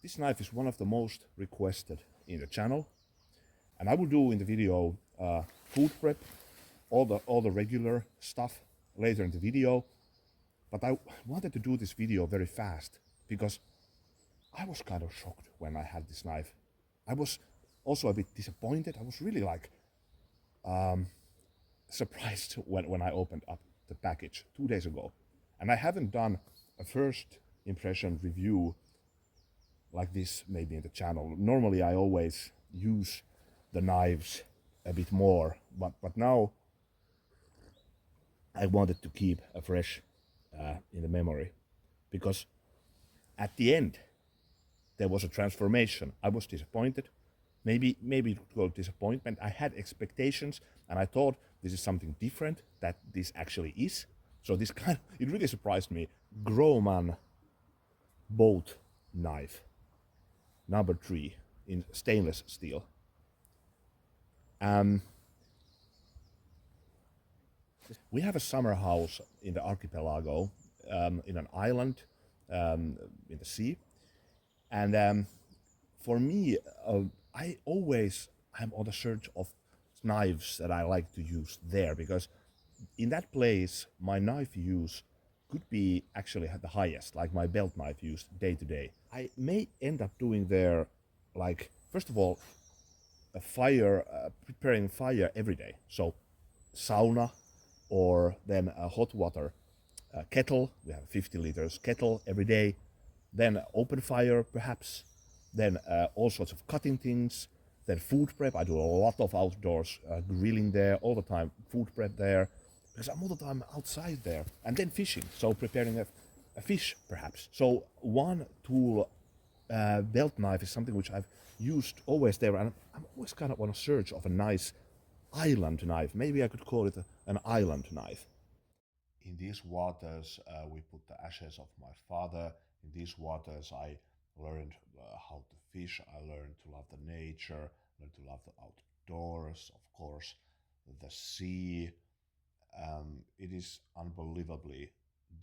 This knife is one of the most requested in the channel, and I will do in the video food prep, all the regular stuff later in the video. But I wanted to do this video very fast because I was kind of shocked when I had this knife. I was also a bit disappointed. I was really like surprised when I opened up the package 2 days ago. And I haven't done a first impression review like this maybe in the channel. Normally I always use the knives a bit more, but now I wanted to keep a fresh in the memory, because at the end there was a transformation. I was disappointed, maybe it was disappointment. I had expectations and I thought this is something different that this actually is. So this it really surprised me. Grohmann Boat knife, number 3 in stainless steel. We have a summer house in the archipelago, in an island in the sea. And for me, I always am on the search of knives that I like to use there, because in that place my knife use could be actually the highest, like my belt knife use day to day. I may end up doing there, like, first of all, a fire, preparing fire every day. So sauna, or then a hot water kettle. We have a 50 liters kettle every day. Then open fire perhaps. Then all sorts of cutting things. Then food prep. I do a lot of outdoors grilling there all the time. Food prep there, because I'm all the time outside there. And then fishing. So preparing a fish perhaps. So one tool, belt knife, is something which I've used always there, and I'm always kind of on a search of a nice island knife. Maybe I could call it an island knife. In these waters we put the ashes of my father. In these waters I learned how to fish. I learned to love the nature, learned to love the outdoors, of course, the sea. It is unbelievably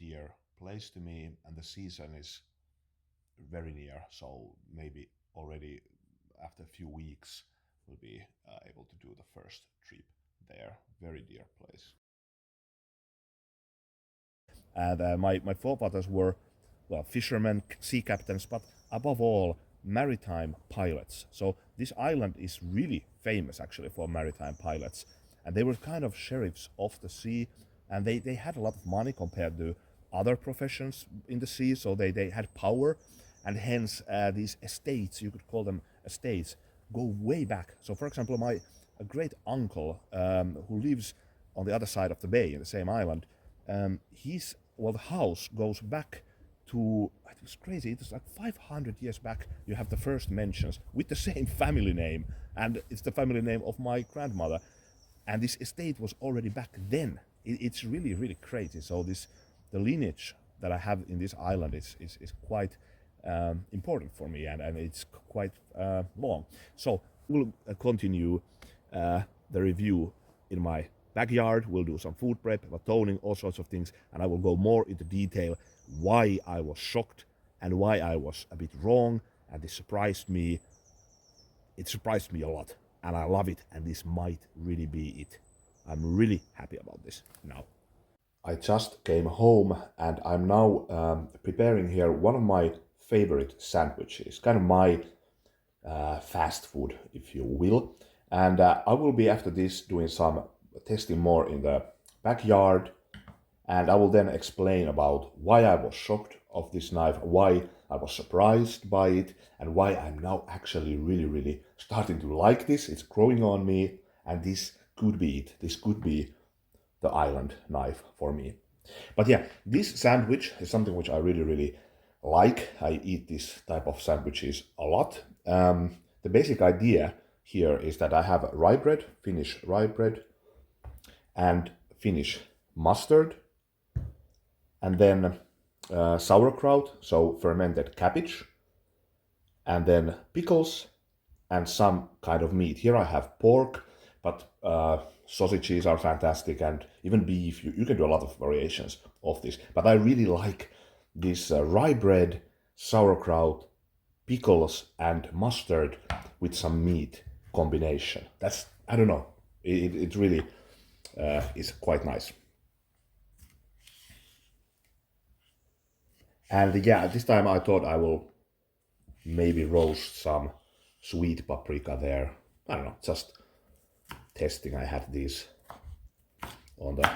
dear place to me, and the season is very near, so maybe already after a few weeks we'll be able to do the first trip there. Very dear place. And my forefathers were, well, fishermen, sea captains, but above all, maritime pilots. So this island is really famous actually for maritime pilots. And they were kind of sheriffs of the sea, and they had a lot of money compared to other professions in the sea, so they had power, and hence these estates, you could call them estates, go way back. So for example, my great uncle, who lives on the other side of the bay in the same island, the house goes back to, it's crazy, it's like 500 years back. You have the first mentions with the same family name, and it's the family name of my grandmother. And this estate was already back then. It's really, really crazy. So the lineage that I have in this island is quite important for me, and it's quite long. So we'll continue the review in my backyard. We'll do some food prep, toning, all sorts of things, and I will go more into detail why I was shocked and why I was a bit wrong, and this surprised me. It surprised me a lot, and I love it, and this might really be it. I'm really happy about this now. I just came home and I'm now preparing here one of my favorite sandwiches, kind of my fast food, if you will. And I will be after this doing some testing more in the backyard, and I will then explain about why I was shocked of this knife, why I was surprised by it, and why I'm now actually really, really starting to like this. It's growing on me, and this could be it. This could be the island knife for me. But yeah, this sandwich is something which I really, really like. I eat this type of sandwiches a lot. The basic idea here is that I have rye bread, Finnish rye bread, and Finnish mustard, and then sauerkraut, so fermented cabbage, and then pickles and some kind of meat. Here I have pork, but sausages are fantastic, and even beef. You can do a lot of variations of this, but I really like this rye bread, sauerkraut, pickles and mustard with some meat combination. That's, I don't know, it really is quite nice. And yeah, this time I thought I will maybe roast some sweet paprika there. I don't know, just testing. I had these on the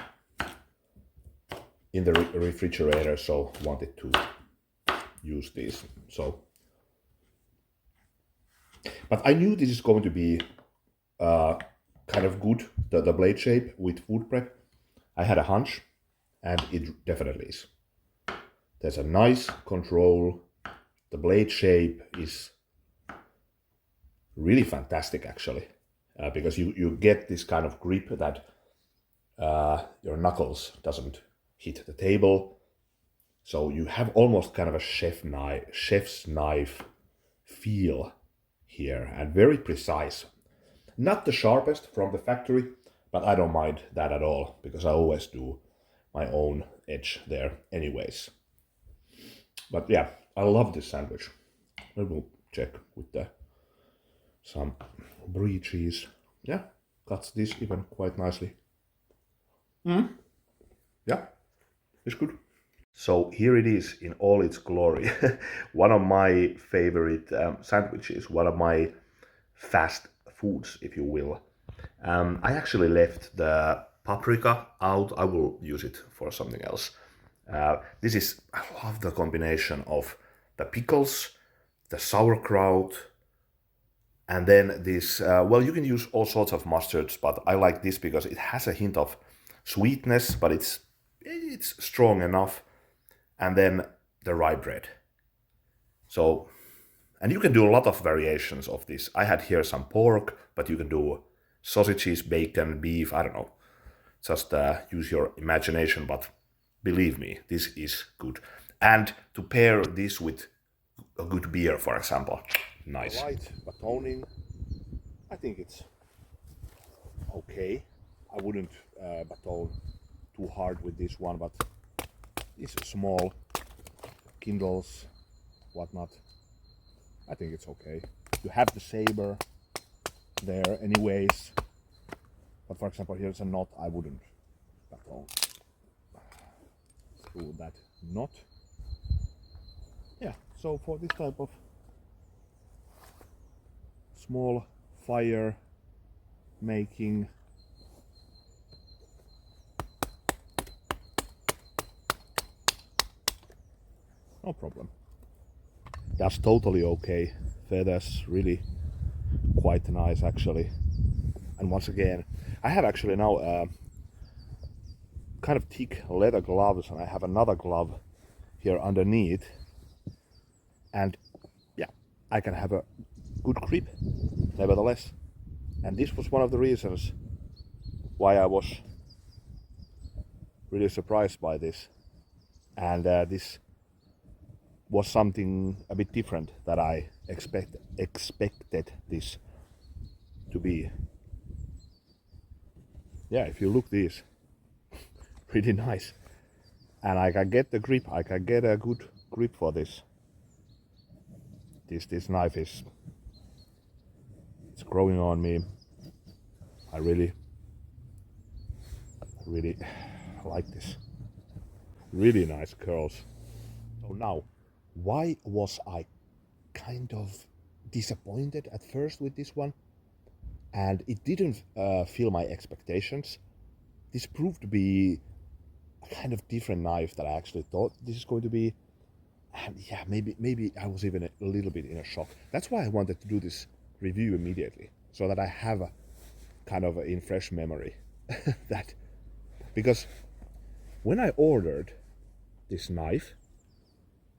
in the refrigerator, so wanted to use these. So, but I knew this is going to be kind of good, the blade shape with food prep. I had a hunch, and it definitely is. There's a nice control. The blade shape is really fantastic, actually, because you get this kind of grip that your knuckles doesn't hit the table. So you have almost kind of a chef's knife feel here, and very precise. Not the sharpest from the factory, but I don't mind that at all, because I always do my own edge there anyways. But yeah, I love this sandwich. I will check with some brie cheese. Yeah, cuts this even quite nicely. Yeah, it's good. So here it is in all its glory. One of my favorite sandwiches, one of my fast foods, if you will. I actually left the paprika out. I will use it for something else. I love the combination of the pickles, the sauerkraut, and then this, well, you can use all sorts of mustards, but I like this because it has a hint of sweetness, but it's strong enough. And then the rye bread. So, and you can do a lot of variations of this. I had here some pork, but you can do sausages, bacon, beef, I don't know. Just use your imagination, but believe me, this is good. And to pair this with a good beer, for example, nice. Light batoning, I think it's okay. I wouldn't batone too hard with this one, but these small Kindles, whatnot, I think it's okay. You have the saber there anyways, but for example, here's a knot. I wouldn't batone through that knot. Yeah, so for this type of small fire making, no problem. That's totally okay. Feathers really quite nice, actually. And once again, I have actually now kind of thick leather gloves, and I have another glove here underneath, and yeah, I can have a good grip nevertheless. And this was one of the reasons why I was really surprised by this, and this was something a bit different that I expected this to be. Yeah, if you look these, pretty nice. And I can get the grip, I can get a good grip for this. This knife it's growing on me. I really like this. Really nice curls. So now, why was I kind of disappointed at first with this one? And it didn't fill my expectations. This proved to be a kind of different knife that I actually thought this is going to be. And yeah, maybe I was even a little bit in a shock. That's why I wanted to do this review immediately, so that I have a kind of in fresh memory that, because when I ordered this knife,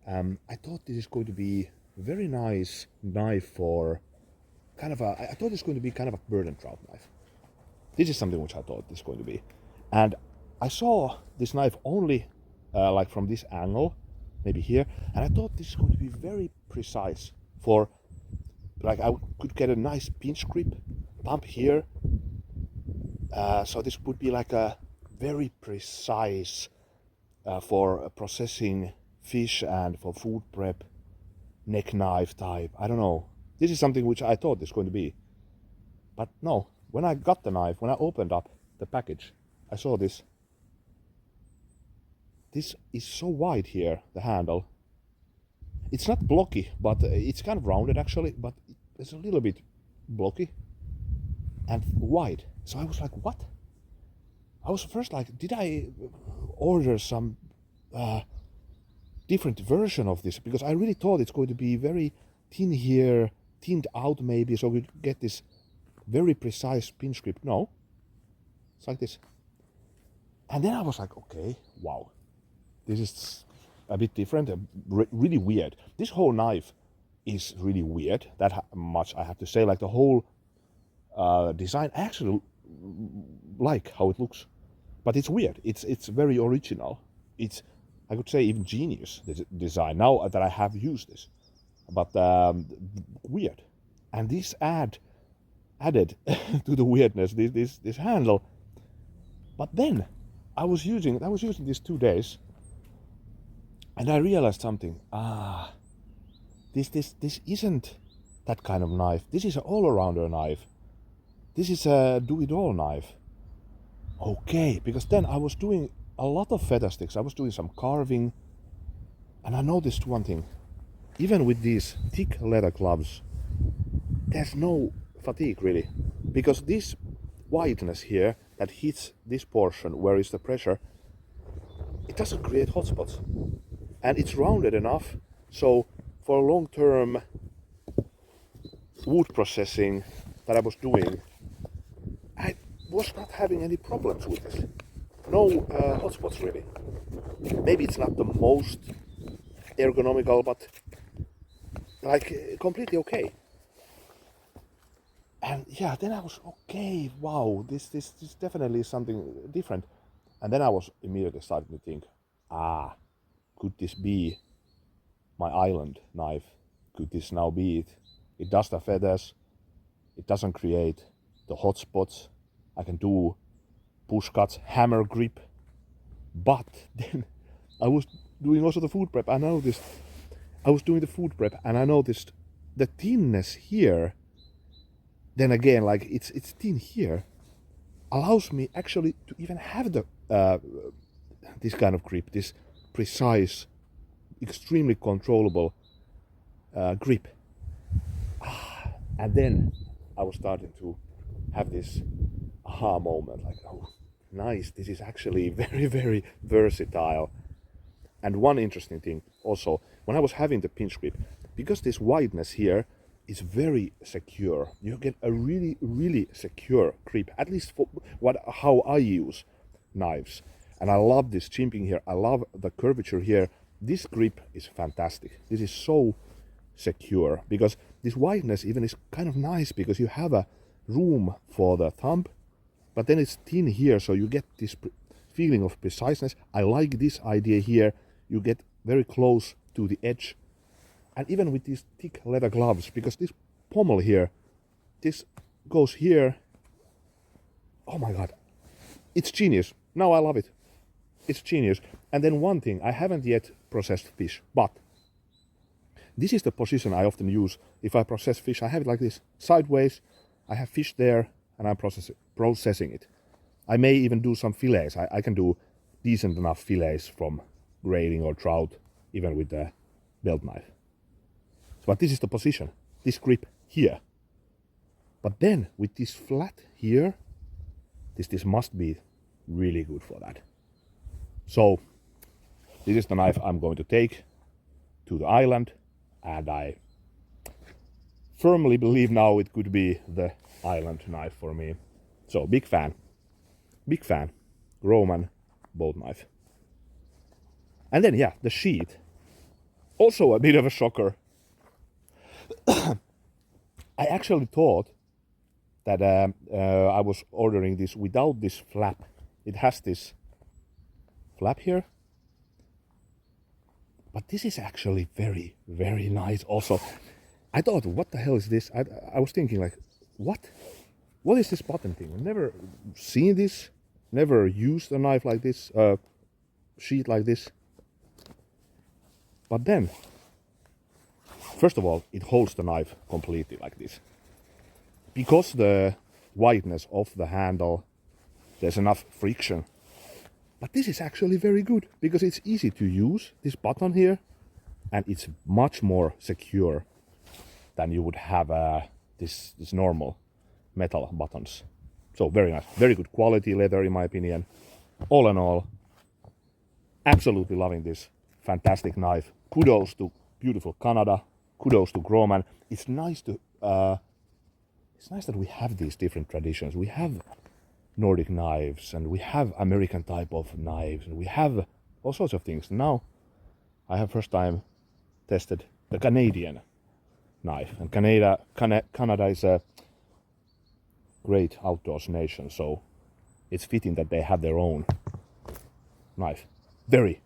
I thought this is going to be a very nice knife for kind of I thought it's going to be kind of a bird and trout knife. This is something which I thought this is going to be. And I saw this knife only like from this angle, maybe here, and I thought this is going to be very precise for, like, I could get a nice pinch grip bump here. So this would be like a very precise for processing fish and for food prep. neck knife type. I don't know. This is something which I thought it's going to be. But no, when I got the knife, when I opened up the package, I saw this. This is so wide here, the handle. It's not blocky, but it's kind of rounded actually, but it's a little bit blocky and wide. So I was like, what? I was first like, did I order some different version of this? Because I really thought it's going to be very thin here, thinned out maybe, so we get this very precise pinch grip. No, it's like this. And then I was like, okay, wow, this is a bit different, really weird. This whole knife is really weird, that much I have to say. Like the whole design, I actually like how it looks, but it's weird. It's very original. It's, I could say, even genius, this design, now that I have used this. But weird. And this added to the weirdness, this handle. But then I was using this 2 days, and I realized something. This isn't that kind of knife. This is an all-arounder knife. This is a do-it-all knife. Okay, because then I was doing a lot of feather sticks. I was doing some carving, and I noticed one thing. Even with these thick leather gloves, there's no fatigue really, because this whiteness here that hits this portion where is the pressure, it doesn't create hot spots, and it's rounded enough so for long-term wood processing that I was doing, I was not having any problems with this. No hot spots really. Maybe it's not the most ergonomical, but like completely okay. And yeah, then I was okay, wow, this definitely is something different. And then I was immediately starting to think, could this be my island knife? Could this now be it? It does the feathers, it doesn't create the hot spots. I can do push cuts, hammer grip. But then I was doing also the food prep. I was doing the food prep and I noticed the thinness here. Then again, like it's thin here, allows me actually to even have the this kind of grip, this precise, extremely controllable grip. And then I was starting to have this aha moment, like, oh, nice, this is actually very, very versatile. And one interesting thing also, when I was having the pinch grip, because this wideness here is very secure, you get a really, really secure grip, at least for how I use knives. And I love this chimping here, I love the curvature here. This grip is fantastic. This is so secure, because this wideness even is kind of nice, because you have a room for the thumb, but then it's thin here, so you get this feeling of preciseness. I like this idea here. You get very close to the edge. And even with these thick leather gloves, because this pommel here, this goes here. Oh my god, it's genius. Now I love it. It's genius. And then one thing, I haven't yet processed fish, but this is the position I often use if I process fish. I have it like this, sideways. I have fish there and I'm processing it. I may even do some fillets. I can do decent enough fillets from grading or trout, even with the belt knife. But this is the position, this grip here. But then with this flat here, this must be really good for that. So this is the knife I'm going to take to the island, and I firmly believe now it could be the island knife for me. So big fan, Grohmann Boat knife. And then yeah, the Sheath, also a bit of a shocker. I actually thought that I was ordering this without this flap. It has this flap here, but this is actually very, very nice also. I thought, what the hell is this? I was thinking like, what is this button thing? I've never seen this, never used a knife like this, sheath like this. But then First of all, it holds the knife completely like this. Because the wideness of the handle, there's enough friction. But this is actually very good because it's easy to use, this button here, and it's much more secure than you would have this normal metal buttons. So very nice, very good quality leather in my opinion. All in all, absolutely loving this fantastic knife. Kudos to beautiful Canada. Kudos to Grohmann. It's nice that we have these different traditions. We have Nordic knives and we have American type of knives and we have all sorts of things. Now I have first time tested the Canadian knife, and Canada is a great outdoors nation, so it's fitting that they have their own knife. Very,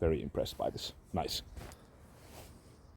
very impressed by this. Nice.